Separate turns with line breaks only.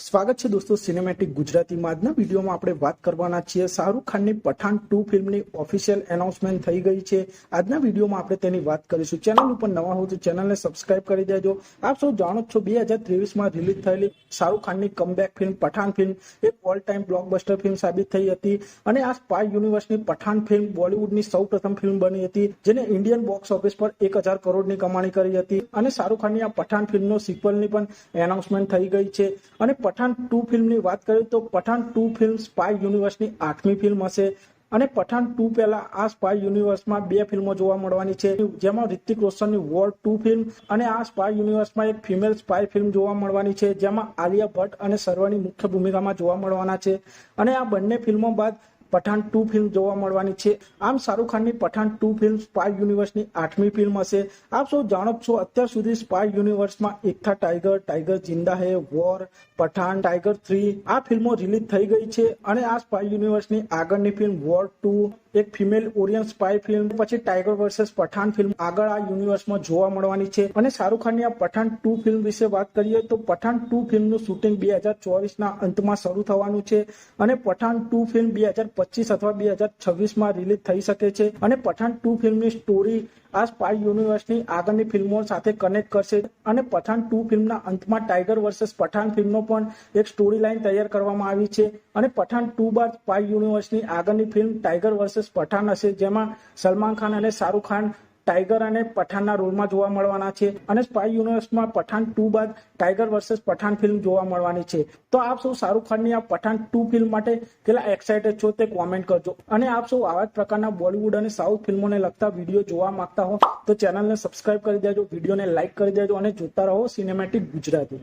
સ્વાગત છે દોસ્તો સિનેમેટિક ગુજરાતીમાં। આજના વિડીયોમાં આપણે વાત કરવાના છીએ શાહરુખ ખાનની પઠાણ 2 ફિલ્મની ઓફિશિયલ એનાઉન્સમેન્ટ થઈ ગઈ છે। આજના વિડીયોમાં આપણે તેની વાત કરીશું। ચેનલ ઉપર નવા હો તો ચેનલને સબસ્ક્રાઇબ કરી દેજો। આપ સૌ જાણો છો 2023માં રિલીઝ થયેલી શાહરુખ ખાનની કમબેક ફિલ્મ પઠાણ ફિલ્મ એક ઓલ ટાઈમ બ્લોકબસ્ટર ફિલ્મ સાબિત થઈ હતી અને આ સ્પાય યુનિવર્સની પઠાણ ફિલ્મ બોલિવૂડની સૌપ્રથમ ફિલ્મ બની હતી જેને ઇન્ડિયન બોક્સ ઓફિસ પર 1000 કરોડની કમાણી કરી હતી અને શાહરુખ ખાનની આ પઠાણ ફિલ્મનો સિક્વલની પણ એનાઉન્સમેન્ટ થઈ ગઈ છે। અને પઠાણ 2 ફિલ્મની વાત કરીએ તો પઠાણ 2 ફિલ્મ સ્પાય યુનિવર્સની 8મી ફિલ્મ હશે અને પઠાણ 2 પહેલા આ સ્પાય યુનિવર્સમાં 2 ફિલ્મો જોવા મળવાની છે જેમાં રિતિક રોશનની વોર 2 ફિલ્મ અને આ સ્પાય યુનિવર્સમાં એક ફિમેલ સ્પાય ફિલ્મ જોવા મળવાની છે જેમાં આલિયા ભટ્ટ અને સર્વની મુખ્ય ભૂમિકામાં જોવા મળવાના છે અને આ બંને ફિલ્મો બાદ પઠાણ 2 ફિલ્મ જોવા મળવાની છે। આમ શાહરુખ ખાનની પઠાણ 2 ફિલ્મ સ્પાય યુનિવર્સની 8મી ફિલ્મ હશે। આપ સૌ જાણો છો અત્યાર સુધી સ્પાય યુનિવર્સમાં એક થા ટાઈગર, ટાઈગર જિંદા હે, વોર, પઠાણ, ટાઈગર 3 આ ફિલ્મો રિલીઝ થઈ ગઈ છે અને આ સ્પાય યુનિવર્સની આગળની ફિલ્મ વોર 2 એક ફિમેલ ઓરિયન સ્પાય ફિલ્મ પછી ટાઈગર વર્સેસ પઠાણ ફિલ્મ આગળ આ યુનિવર્સમાં જોવા મળવાની છે। અને શાહરુખ ખાનની આ પઠાણ 2 ફિલ્મ વિશે વાત કરીએ તો પઠાણ 2 ફિલ્મનું શૂટિંગ 2024ના અંતમાં શરૂ થવાનું છે અને પઠાણ 2 ફિલ્મ 2025 અથવા 2026માં રિલીઝ થઈ શકે છે અને પઠાણ 2 ફિલ્મની સ્ટોરી આ સ્પાય યુનિવર્સની આગળની ફિલ્મો સાથે કનેક્ટ કરશે અને પઠાણ 2 ફિલ્મના અંતમાં ટાઈગર વર્સેસ પઠાણ ફિલ્મનો પણ એક સ્ટોરી લાઇન તૈયાર કરવામાં આવી છે અને પઠાણ 2 બાદ સ્પાય યુનિવર્સની આગળની ફિલ્મ ટાઈગર વર્સેસ પઠાણ હશે જેમાં સલમાન ખાન અને શાહરુખ ખાન ટાઈગર અને પઠાણના રોલમાં જોવા મળવાના છે અને સ્પાય યુનિવર્સમાં પઠાણ 2 બાદ ટાઈગર વર્સેસ પઠાણ ફિલ્મ જોવા મળવાની છે। તો આપ સૌ શાહરુખ ખાનની આ પઠાણ 2 ફિલ્મ માટે કેટલા એક્સાઇટેડ છો તે કોમેન્ટ કરજો અને આપ સૌ આવા જ પ્રકારના બોલિવૂડ અને સાઉથ ફિલ્મોને લગતા વિડીયો જોવા માંગતા હો તો ચેનલને સબસ્ક્રાઇબ કરી દેજો, વિડીયોને લાઇક કરી દેજો અને જોતા રહો સિનેમેટિક ગુજરાતી।